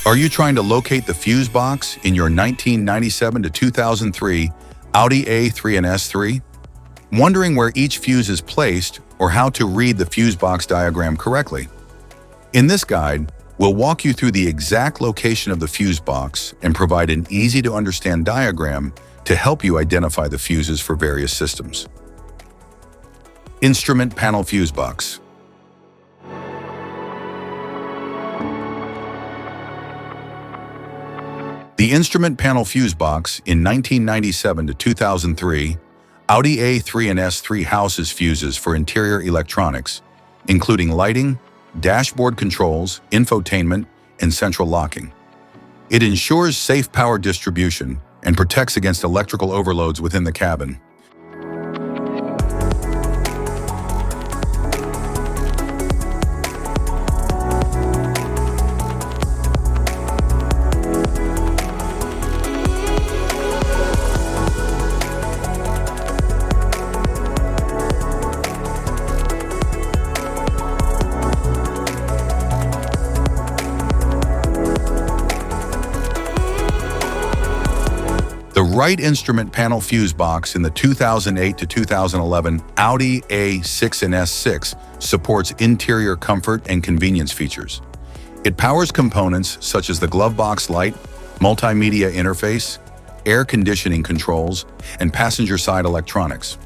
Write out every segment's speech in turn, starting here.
Are you trying to locate the fuse box in your 1997 to 2003 Audi A3 and S3? Wondering where each fuse is placed or how to read the fuse box diagram correctly? In this guide, we'll walk you through the exact location of the fuse box and provide an easy-to-understand diagram to help you identify the fuses for various systems. Instrument panel fuse box. The instrument panel fuse box in 1997 to 2003 Audi A3 and S3 houses fuses for interior electronics, including lighting, dashboard controls, infotainment, and central locking. It ensures safe power distribution and protects against electrical overloads within the cabin. The right instrument panel fuse box in the 2008 to 2011 Audi A6 and S6 supports interior comfort and convenience features. It powers components such as the glove box light, multimedia interface, air conditioning controls, and passenger side electronics.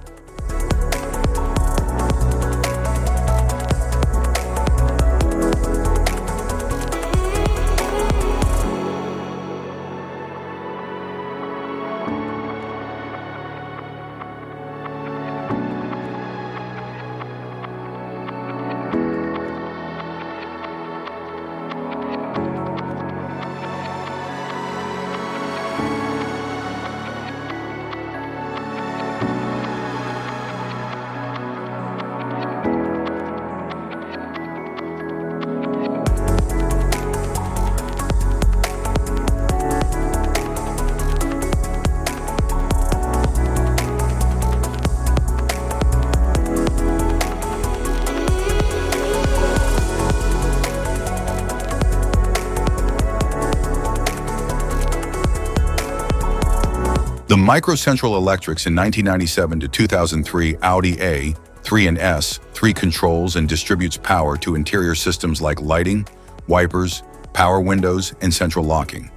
The micro-central electrics in 1997 to 2003 Audi A3 and S3 controls and distributes power to interior systems like lighting, wipers, power windows, and central locking.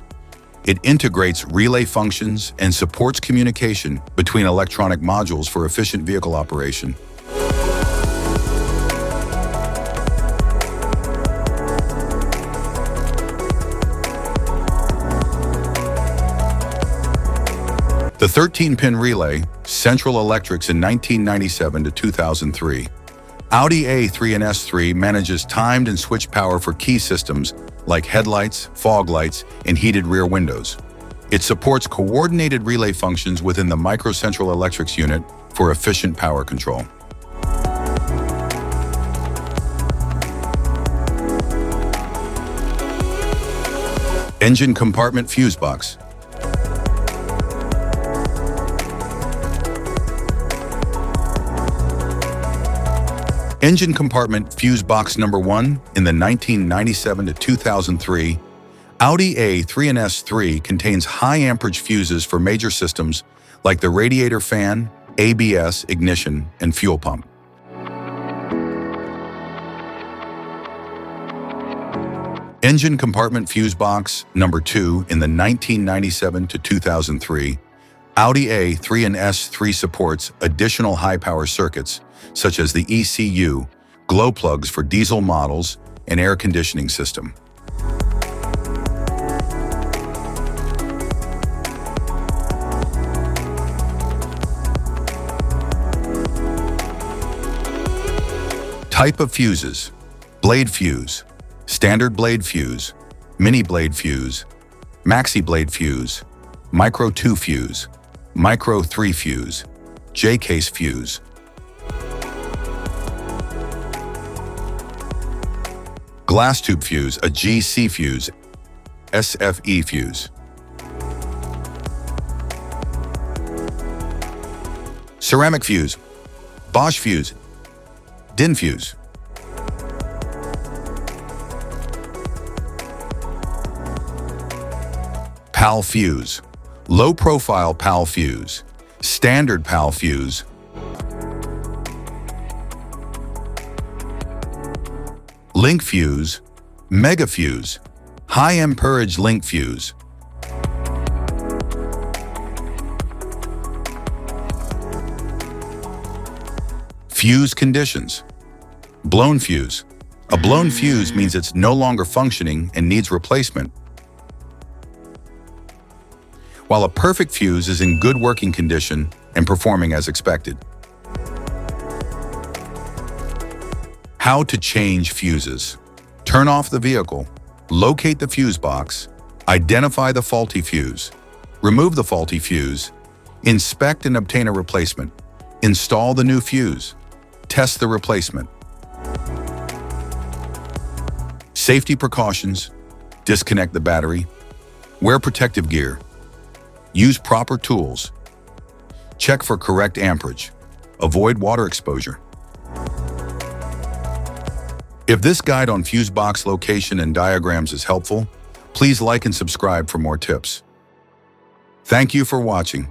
It integrates relay functions and supports communication between electronic modules for efficient vehicle operation. The 13-pin relay, Central Electrics in 1997 to 2003. Audi A3 and S3 manages timed and switched power for key systems like headlights, fog lights, and heated rear windows. It supports coordinated relay functions within the micro Central Electrics unit for efficient power control. Engine compartment fuse box. Engine compartment fuse box number 1 in the 1997 to 2003 Audi A3 and S3 contains high amperage fuses for major systems like the radiator fan, ABS, ignition, and fuel pump. Engine compartment fuse box number 2 in the 1997 to 2003 Audi A3 and S3 supports additional high-power circuits such as the ECU, glow plugs for diesel models, and air conditioning system. Type of fuses: blade fuse, standard blade fuse, mini blade fuse, maxi blade fuse, micro 2 fuse, micro 3 fuse, J-case fuse. Glass tube fuse, a GC fuse, SFE fuse. Ceramic fuse, Bosch fuse, DIN fuse. PAL fuse, low-profile PAL fuse, standard PAL fuse, link fuse, mega fuse, high amperage link fuse. Fuse conditions. Blown fuse. A blown fuse means it's no longer functioning and needs replacement, while a perfect fuse is in good working condition and performing as expected. How to change fuses. Turn off the vehicle, locate the fuse box, identify the faulty fuse, remove the faulty fuse, inspect and obtain a replacement, install the new fuse, test the replacement. Safety precautions: disconnect the battery, wear protective gear, use proper tools, check for correct amperage, avoid water exposure. If this guide on fuse box location and diagrams is helpful, please like and subscribe for more tips. Thank you for watching.